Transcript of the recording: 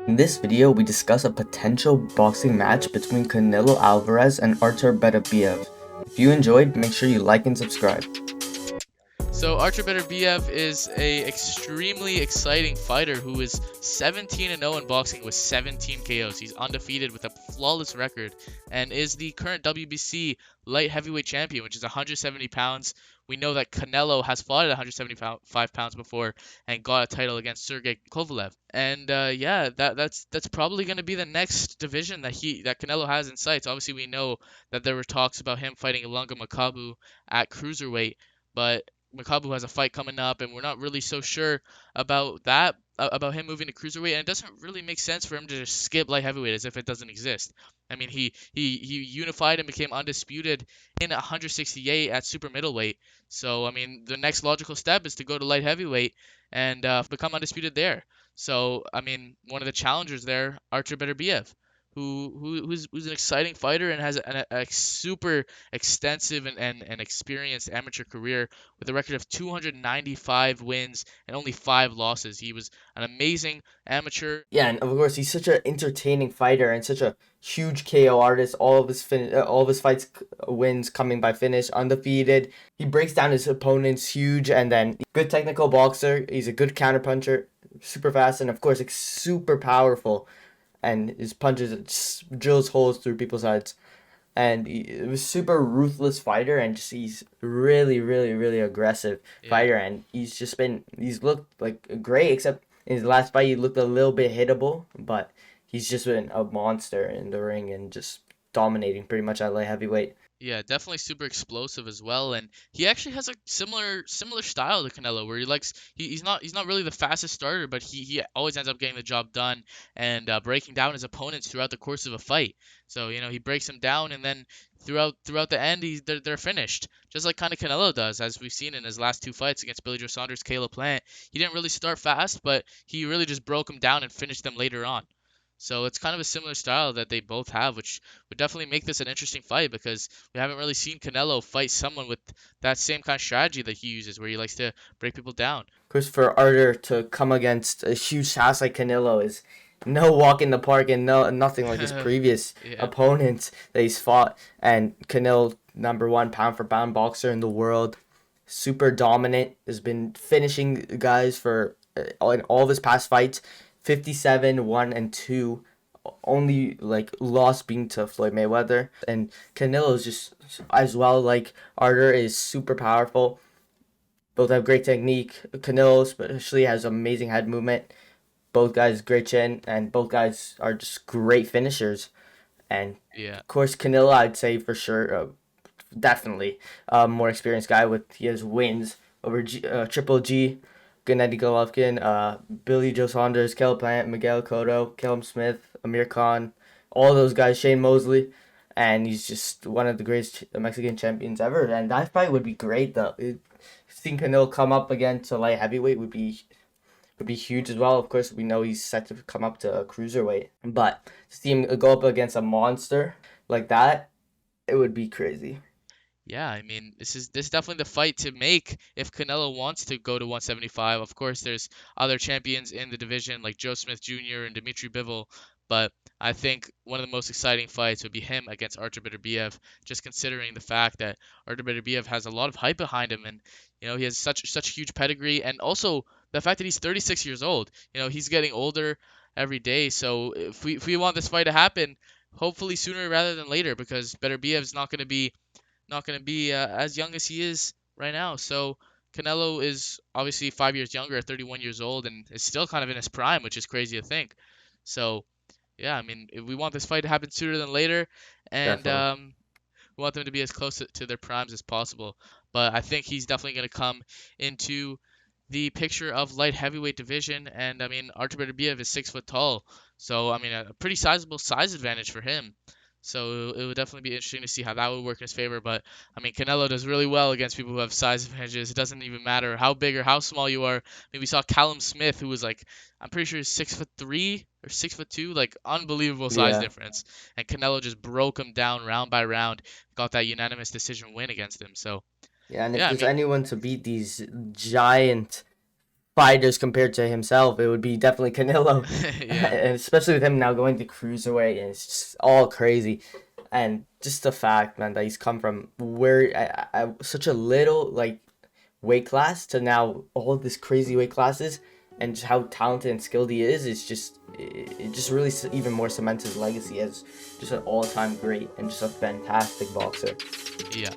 In this video, we discuss a potential boxing match between Canelo Alvarez and Artur Beterbiev. If you enjoyed, make sure you like and subscribe. So Artur Beterbiev is a extremely exciting fighter who is 17-0 in boxing with 17 KOs. He's undefeated with a flawless record and is the current WBC light heavyweight champion, which is 170 pounds. We know that Canelo has fought at 175 pounds before and got a title against Sergey Kovalev. And that's probably going to be the next division that Canelo has in sights. Obviously, we know that there were talks about him fighting Ilunga Makabu at cruiserweight, but Makabu has a fight coming up, and we're not really so sure about that, about him moving to cruiserweight, and it doesn't really make sense for him to just skip light heavyweight as if it doesn't exist. I mean, he unified and became undisputed in 168 at super middleweight. So, I mean, the next logical step is to go to light heavyweight and become undisputed there. So, I mean, one of the challengers there, Artur Beterbiev, who's an exciting fighter and has a super extensive and experienced amateur career with a record of 295 wins and only 5 losses. He was an amazing amateur. Yeah, and of course, he's such an entertaining fighter and such a huge KO artist. All of his fights wins coming by finish, undefeated. He breaks down his opponents huge, and then good technical boxer. He's a good counterpuncher, super fast, and of course, like, super powerful. And his punches just drills holes through people's heads. And he was super ruthless fighter, and just he's really aggressive Yeah, fighter, and he's looked like great, except in his last fight he looked a little bit hittable, but he's just been a monster in the ring and just dominating pretty much at light heavyweight. yeah, definitely super explosive as well, and he actually has a similar style to Canelo, where he's not really the fastest starter, but he always ends up getting the job done and breaking down his opponents throughout the course of a fight. So he breaks them down, and then throughout the end, they're finished, just like kind of Canelo does, as we've seen in his last 2 fights against Billy Joe Saunders, Caleb Plant. He didn't really start fast, but he really just broke them down and finished them later on. So it's kind of a similar style that they both have, which would definitely make this an interesting fight because we haven't really seen Canelo fight someone with that same kind of strategy that he uses, where he likes to break people down. Of course, for Arthur to come against a huge house like Canelo is no walk in the park, and nothing like his previous Yeah, opponents that he's fought. And Canelo, #1 pound for pound boxer in the world, super dominant, has been finishing guys for in all of his past fights. 57 1 and 2, only like loss being to Floyd Mayweather. And Canelo is just as well, like Arthur, is super powerful. Both have great technique. Canelo especially has amazing head movement. Both guys great chin, and both guys are just great finishers. And yeah, of course, Canelo, I'd say for sure, definitely more experienced guy, with he has wins over Triple G, Gennady Golovkin, Billy Joe Saunders, Caleb Plant, Miguel Cotto, Callum Smith, Amir Khan, all those guys, Shane Mosley, and he's just one of the greatest Mexican champions ever. And that fight would be great, though. Seeing Canelo come up again to light heavyweight would be huge as well. Of course, we know he's set to come up to cruiserweight, but to see him go up against a monster like that, it would be crazy. yeah. I mean, this is definitely the fight to make if Canelo wants to go to 175. Of course, there's other champions in the division like Joe Smith Jr. and Dimitri Bivol, but I think one of the most exciting fights would be him against Artur Beterbiev, just considering the fact that Artur Beterbiev has a lot of hype behind him, and he has such a huge pedigree, and also the fact that he's 36 years old. He's getting older every day, so if we want this fight to happen, hopefully sooner rather than later, because Beterbiev's not going to be as young as he is right now. So Canelo is obviously 5 years younger, at 31 years old, and is still kind of in his prime, which is crazy to think. So yeah, I mean, if we want this fight to happen sooner than later, and Definitely. we want them to be as close to their primes as possible. But I think he's definitely going to come into the picture of light heavyweight division, and I mean, Artur Beterbiev is 6 foot tall, so I mean, a pretty sizable size advantage for him. So it would definitely be interesting to see how that would work in his favor. But I mean, Canelo does really well against people who have size advantages. It doesn't even matter how big or how small you are. I mean, we saw Callum Smith, who was like, I'm pretty sure 6'3" or 6'2", like unbelievable size Yeah. difference. And Canelo just broke him down round by round, got that unanimous decision win against him. So Yeah, and if yeah, I there's mean, anyone to beat these giant fighters compared to himself, it would be definitely Canelo, Yeah. and especially with him now going to cruiserweight, and it's just all crazy. And just the fact, man, that he's come from where such a little like weight class to now all this crazy weight classes, and just how talented and skilled he is just it just really even more cements his legacy as just an all-time great and just a fantastic boxer. Yeah.